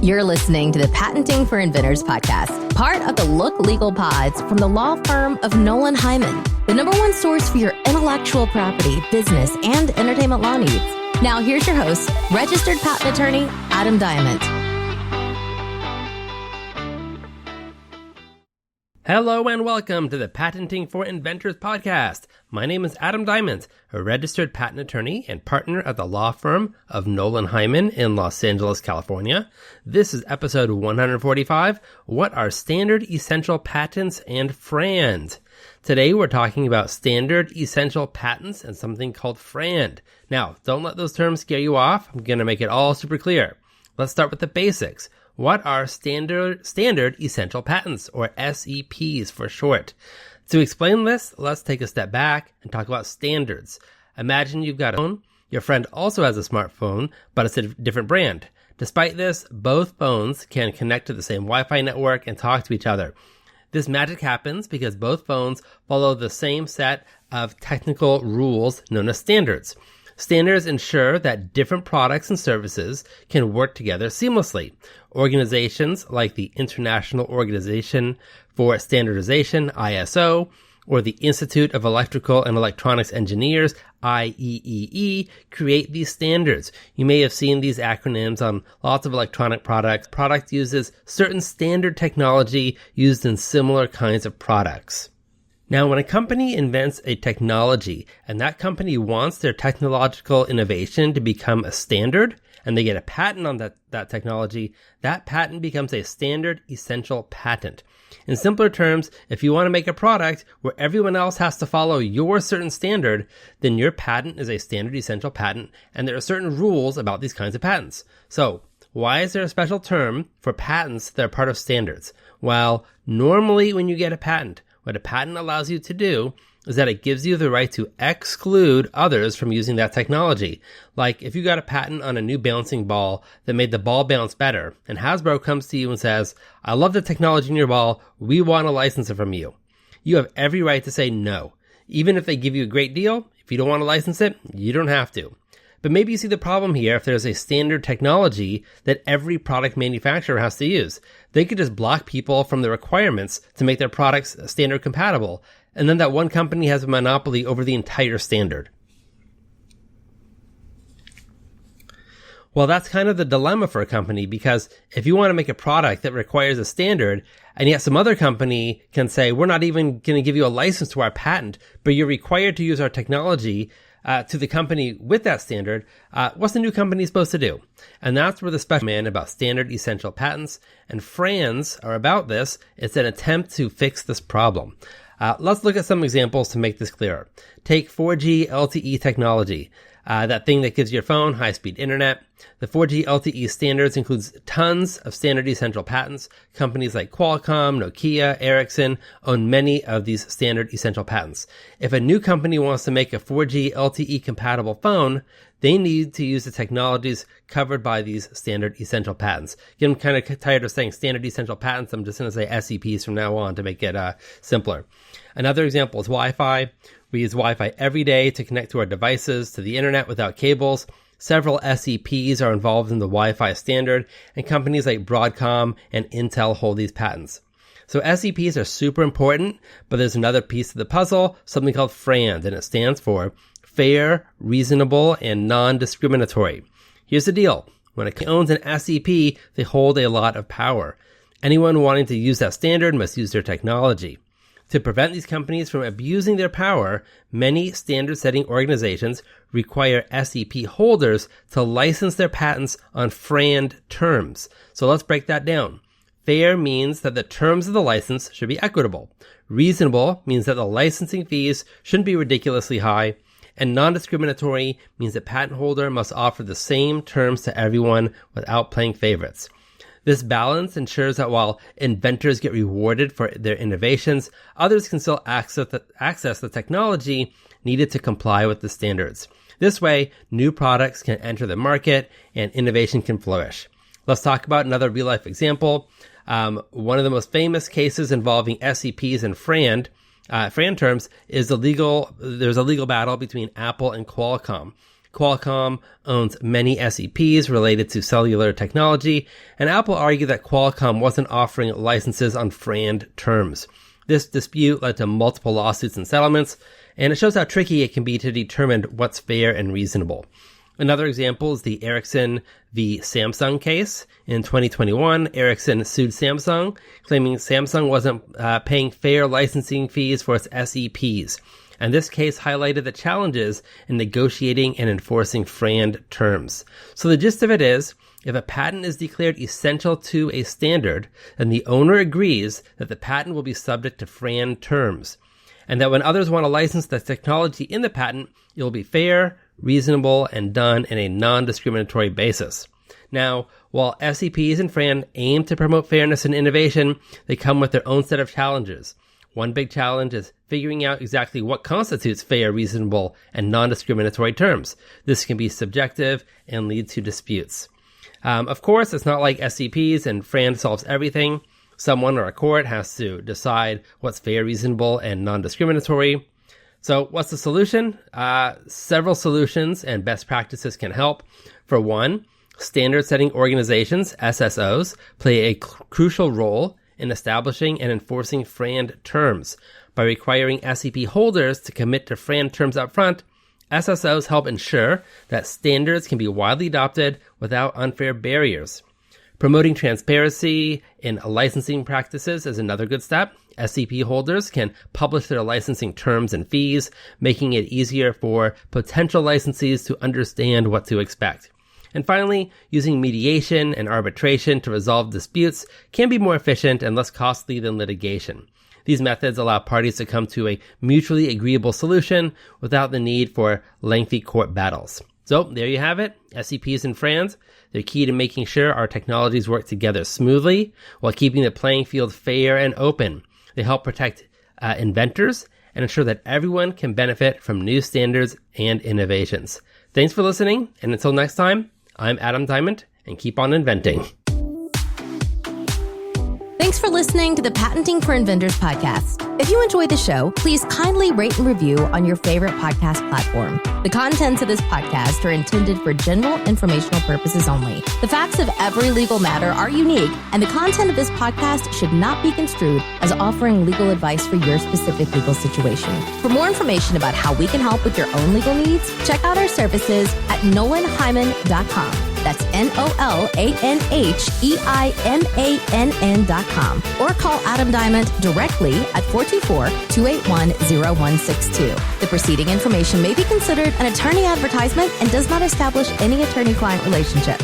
You're listening to the Patenting for Inventors podcast, part of the Look Legal Pods from the law firm of Nolan Hyman, the #1 source for your intellectual property, business, and entertainment law needs. Now here's your host, registered patent attorney, Adam Diament. Hello and welcome to the Patenting for Inventors podcast. My name is Adam Diament, a registered patent attorney and partner at the law firm of Nolan Hyman in Los Angeles, California. This is episode 145, What are Standard Essential Patents and FRAND? Today we're talking about Standard Essential Patents and something called FRAND. Now, don't let those terms scare you off. I'm going to make it all super clear. Let's start with the basics. What are Standard Essential Patents, or SEPs for short? To explain this, let's take a step back and talk about standards. Imagine you've got a phone. Your friend also has a smartphone, but it's a different brand. Despite this, both phones can connect to the same Wi-Fi network and talk to each other. This magic happens because both phones follow the same set of technical rules known as standards. Standards ensure that different products and services can work together seamlessly. Organizations like the International Organization for Standardization, ISO, or the Institute of Electrical and Electronics Engineers, IEEE, create these standards. You may have seen these acronyms on lots of electronic products. Product uses certain standard technology used in similar kinds of products. Now, when a company invents a technology and that company wants their technological innovation to become a standard, and they get a patent on that technology, that patent becomes a standard essential patent. In simpler terms, if you want to make a product where everyone else has to follow your certain standard, then your patent is a standard essential patent, and there are certain rules about these kinds of patents. So, why is there a special term for patents that are part of standards? Well, normally when you get a patent, what a patent allows you to do is that it gives you the right to exclude others from using that technology. Like if you got a patent on a new bouncing ball that made the ball bounce better, and Hasbro comes to you and says, I love the technology in your ball, we want to license it from you. You have every right to say no. Even if they give you a great deal, if you don't want to license it, you don't have to. But maybe you see the problem here if there's a standard technology that every product manufacturer has to use. They could just block people from the requirements to make their products standard compatible, and then that one company has a monopoly over the entire standard. Well, that's kind of the dilemma for a company, because if you want to make a product that requires a standard, and yet some other company can say, we're not even going to give you a license to our patent, but you're required to use our technology to the company with that standard, what's the new company supposed to do? And that's where the special man about standard essential patents and FRANDs are about this. It's an attempt to fix this problem. Let's look at some examples to make this clearer. Take 4G LTE technology, that thing that gives your phone high-speed internet. The 4G LTE standards includes tons of standard essential patents. Companies like Qualcomm, Nokia, Ericsson own many of these standard essential patents. If a new company wants to make a 4G LTE compatible phone, they need to use the technologies covered by these standard essential patents. Again, I'm kind of tired of saying standard essential patents. I'm just going to say SEPs from now on to make it simpler. Another example is Wi-Fi. We use Wi-Fi every day to connect to our devices to the internet without cables. Several SEPs are involved in the Wi-Fi standard, and companies like Broadcom and Intel hold these patents. So SEPs are super important, but there's another piece of the puzzle, something called FRAND, and it stands for Fair, Reasonable, and Non-Discriminatory. Here's the deal. When a company owns an SEP, they hold a lot of power. Anyone wanting to use that standard must use their technology. To prevent these companies from abusing their power, many standard-setting organizations require SEP holders to license their patents on FRAND terms. So let's break that down. Fair means that the terms of the license should be equitable. Reasonable means that the licensing fees shouldn't be ridiculously high. And non-discriminatory means that patent holder must offer the same terms to everyone without playing favorites. This balance ensures that while inventors get rewarded for their innovations, others can still access the technology needed to comply with the standards. This way, new products can enter the market and innovation can flourish. Let's talk about another real-life example. One of the most famous cases involving SEPs and FRAND terms is there's a legal battle between Apple and Qualcomm. Qualcomm owns many SEPs related to cellular technology, and Apple argued that Qualcomm wasn't offering licenses on FRAND terms. This dispute led to multiple lawsuits and settlements, and it shows how tricky it can be to determine what's fair and reasonable. Another example is the Ericsson v. Samsung case. In 2021, Ericsson sued Samsung, claiming Samsung wasn't paying fair licensing fees for its SEPs. And this case highlighted the challenges in negotiating and enforcing FRAND terms. So the gist of it is, if a patent is declared essential to a standard, then the owner agrees that the patent will be subject to FRAND terms, and that when others want to license the technology in the patent, it will be fair, reasonable, and done in a non-discriminatory basis. Now, while SEPs and FRAND aim to promote fairness and innovation, they come with their own set of challenges. One big challenge is figuring out exactly what constitutes fair, reasonable, and non-discriminatory terms. This can be subjective and lead to disputes. Of course, it's not like SEPs and FRAND solves everything. Someone or a court has to decide what's fair, reasonable, and non-discriminatory. So what's the solution? Several solutions and best practices can help. For one, standard-setting organizations, SSOs, play a crucial role in establishing and enforcing FRAND terms. By requiring SEP holders to commit to FRAND terms up front, SSOs help ensure that standards can be widely adopted without unfair barriers. Promoting transparency in licensing practices is another good step. SEP holders can publish their licensing terms and fees, making it easier for potential licensees to understand what to expect. And finally, using mediation and arbitration to resolve disputes can be more efficient and less costly than litigation. These methods allow parties to come to a mutually agreeable solution without the need for lengthy court battles. So there you have it, SEPs and FRANDs. They're key to making sure our technologies work together smoothly while keeping the playing field fair and open. They help protect inventors and ensure that everyone can benefit from new standards and innovations. Thanks for listening, and until next time, I'm Adam Diament, and keep on inventing. Thanks for listening to the Patenting for Inventors podcast. If you enjoyed the show, please kindly rate and review on your favorite podcast platform. The contents of this podcast are intended for general informational purposes only. The facts of every legal matter are unique, and the content of this podcast should not be construed as offering legal advice for your specific legal situation. For more information about how we can help with your own legal needs, check out our services at nolanhyman.com. That's NOLANHEIMANN.com. Or call Adam Diament directly at 424-281-0162. The preceding information may be considered an attorney advertisement and does not establish any attorney-client relationship.